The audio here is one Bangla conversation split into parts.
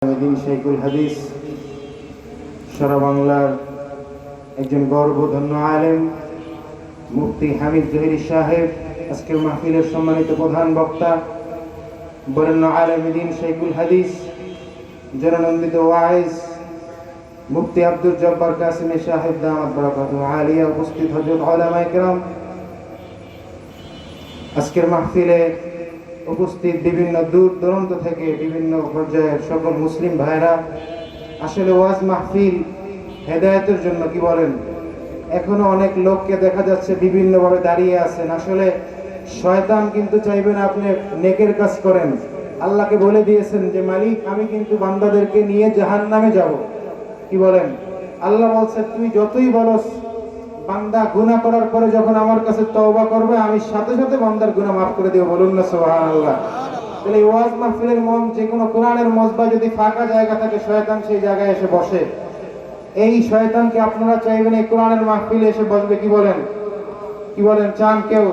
আমিদিন শেখুল হাদিস সারা বাংলার একজন গর্বধন্য আলেম মুফতি হামিদ জহির সাহেব আজকের মাহফিলের সম্মানিত প্রধান বক্তা বরেণ্য আলেমিদিন শেখুল হাদিস জননন্দিত ওয়াইজ মুফতি আব্দুল জব্বার কাসিমি সাহেব দামাত বরকাতুহু আলিয়া উপস্থিত হযরত উলামায়ে কেরাম আজকের মাহফিলে উপস্থিত বিভিন্ন দূর দূরান্ত থেকে বিভিন্ন পর্যায়ের সকল মুসলিম ভাইরা আসলে ওয়াজ মাহফিল হেদায়েতের জন্য কি বলেন এখনো অনেক লোককে দেখা যাচ্ছে বিভিন্নভাবে দাঁড়িয়ে আছেন আসলে শয়তান কিন্তু চাইবে না আপনি নেকের কাজ করেন আল্লাহকে বলে দিয়েছেন যে মালিক আমি কিন্তু বান্দাদেরকে নিয়ে জাহান্নামে যাব কি বলেন আল্লাহ বলছে তুই যতই বলস বান্দা গুনাহ করার পরে যখন আমার কাছে তওবা করবে আমি সাথে সাথে বান্দার গুনাহ maaf করে দেব বলুন না সুবহানাল্লাহ তাহলে ওয়াজ মাহফিলের মন যে কোনো কোরআনের মজবা যদি ফাঁকা জায়গা থাকে শয়তান সেই জায়গায় এসে বসে এই শয়তানকে আপনারা চাইবেন এই কোরআনের মাহফিলে এসে বসবে কি বলেন চান কেউ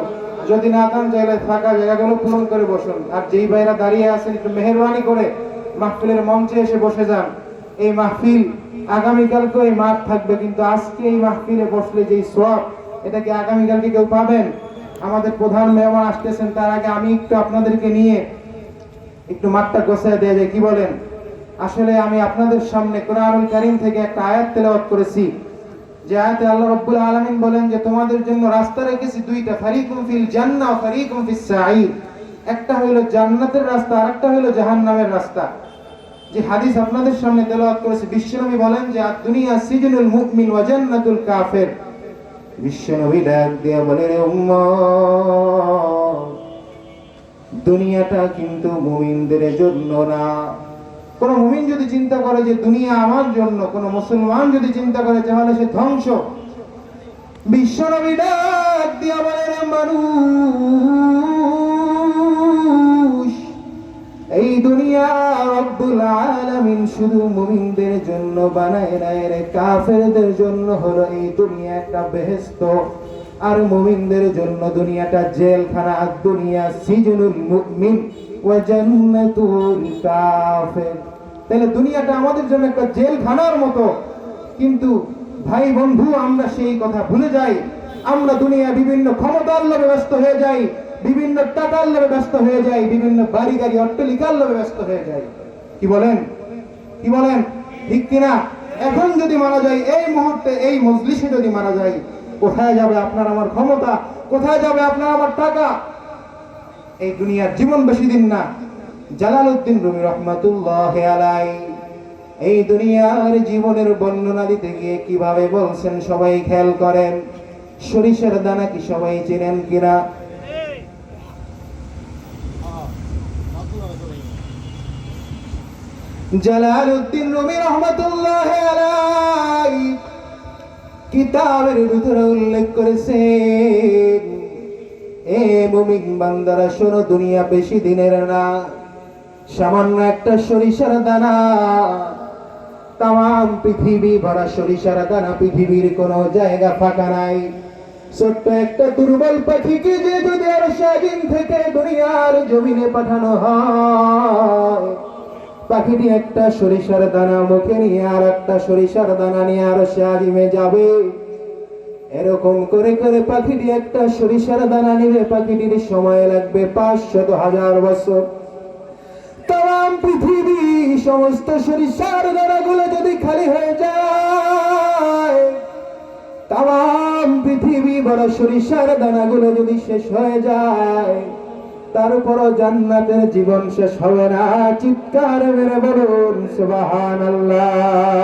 যদি না চান চাইলে ফাঁকা জায়গাগুলো পূরণ করে বসুন আর যেই ভাইরা দাঁড়িয়ে আছেন একটু মেহেরবানি করে মাহফিলের মঞ্চে এসে বসে যান এই মাহফিল আগামীকালকে এই মাঠ থাকবে কিন্তু আজকে এই মাহফিলে বসলে যেই সওয়াব এটা কি আগামীকালকে কেউ পাবেন আমাদের প্রধান মেহমান আসতেছেন তার আগে আমি একটু আপনাদেরকে নিয়ে একটু মাঠটা গোছায় দিয়ে যাই কি বলেন আসলে আমি আপনাদের সামনে কোরআনুল কারীম থেকে একটা আয়াত তেলাওয়াত করেছি যে আয়াতে আল্লাহ রাব্বুল আলামিন বলেন যে তোমাদের জন্য রাস্তা রেখেছি দুইটা ফারিকুম ফিল জান্নাহ ওয়া ফারিকুম ফিস সাঈর একটা হলো জান্নাতের রাস্তা আরেকটা হলো জাহান্নামের রাস্তা যে হাদিস আপনাদের সামনে তেলাওয়াত করেছে বিশ্বনবী বলেন যে দুনিয়া সিজনুল মুমিন ওয়া জান্নাতুল কাফির বিশ্বনবী ডাক দিয়ে বলেন রে উম্মত দুনিয়াটা কিন্তু মুমিনদের জন্য না কোন মুমিন যদি চিন্তা করে যে দুনিয়া আমার জন্য কোন মুসলমান যদি চিন্তা করে তাহলে সে ধ্বংস বিশ্বনবী ডাক দিয়ে বলেন মানুষ এই দুনিয়া রব্বুল আলামিন শুধু মুমিনদের জন্য বানায় নাই রে কাফেরদের জন্য হলো এই দুনিয়া একটা বেহেশত আর মুমিনদের জন্য দুনিয়াটা জেলখানা আর দুনিয়া সিজনুল মুমিন ওয়া জান্নাতুল কাফির তাহলে দুনিয়াটা আমাদের জন্য একটা জেলখানার মতো কিন্তু ভাই বন্ধু আমরা সেই কথা ভুলে যাই আমরা দুনিয়া বিভিন্ন ক্ষমতার লোভে ব্যস্ত হয়ে যাই বিভিন্ন টাকার লোভে ব্যস্ত হয়ে যাই বিভিন্ন বাড়ি গাড়ি অট্টালিকার লোভে ব্যস্ত হয়ে যাই কি বলেন ঠিক কিনা এখন যদি মারা যায় এই মুহূর্তে এই মজলিসে যদি মারা যায় কোথায় যাবে আপনার আমার ক্ষমতা কোথায় যাবে আপনার আমার টাকা এই দুনিয়ার জীবন বেশি দিন না জালালউদ্দিন রুমি রাহমাতুল্লাহি আলাইহি এই দুনিয়ার জীবনের বর্ণনা দিতে গিয়ে কিভাবে বলছেন সবাই খেয়াল করেন সরিষার দানা কি সবাই চেনেন কিনা জালালউদ্দিন রুমি রাহমাতুল্লাহি আলাইহি কিতাবের ভিতরে উল্লেখ করেছেন এ মুমিন বান্দারা শোনো দুনিয়া বেশি দিনের না সামান্য একটা সরিষার দানা তাম পৃথিবী ভরা সরিষার দানা পৃথিবীর কোনো জায়গা ফাঁকা নাই ছোট্ট একটা দুর্বল পাখিকে যে যদি আর স্বাধীন থেকে দুনিয়ার জমিনে পাঠানো হয় পাখিটি একটা সরিষার দানা মুখে নিয়ে আর একটা সরিষার দানা নিয়ে আর স্বাধীনে যাবে এরকম করে করে পাখিটি একটা সরিষার দানা নিবে পাখিটির সময় লাগবে 500,000 বছর তাম পৃথিবী সমস্ত সরিষার দানাগুলো যদি খালি হয়ে যায় তাম পৃথিবী বড় সরিষার দানাগুলো যদি শেষ হয়ে যায় তারপরও জান্নাতের জীবন শেষ হবে না চিৎকার মেরে বলুন সুবহানাল্লাহ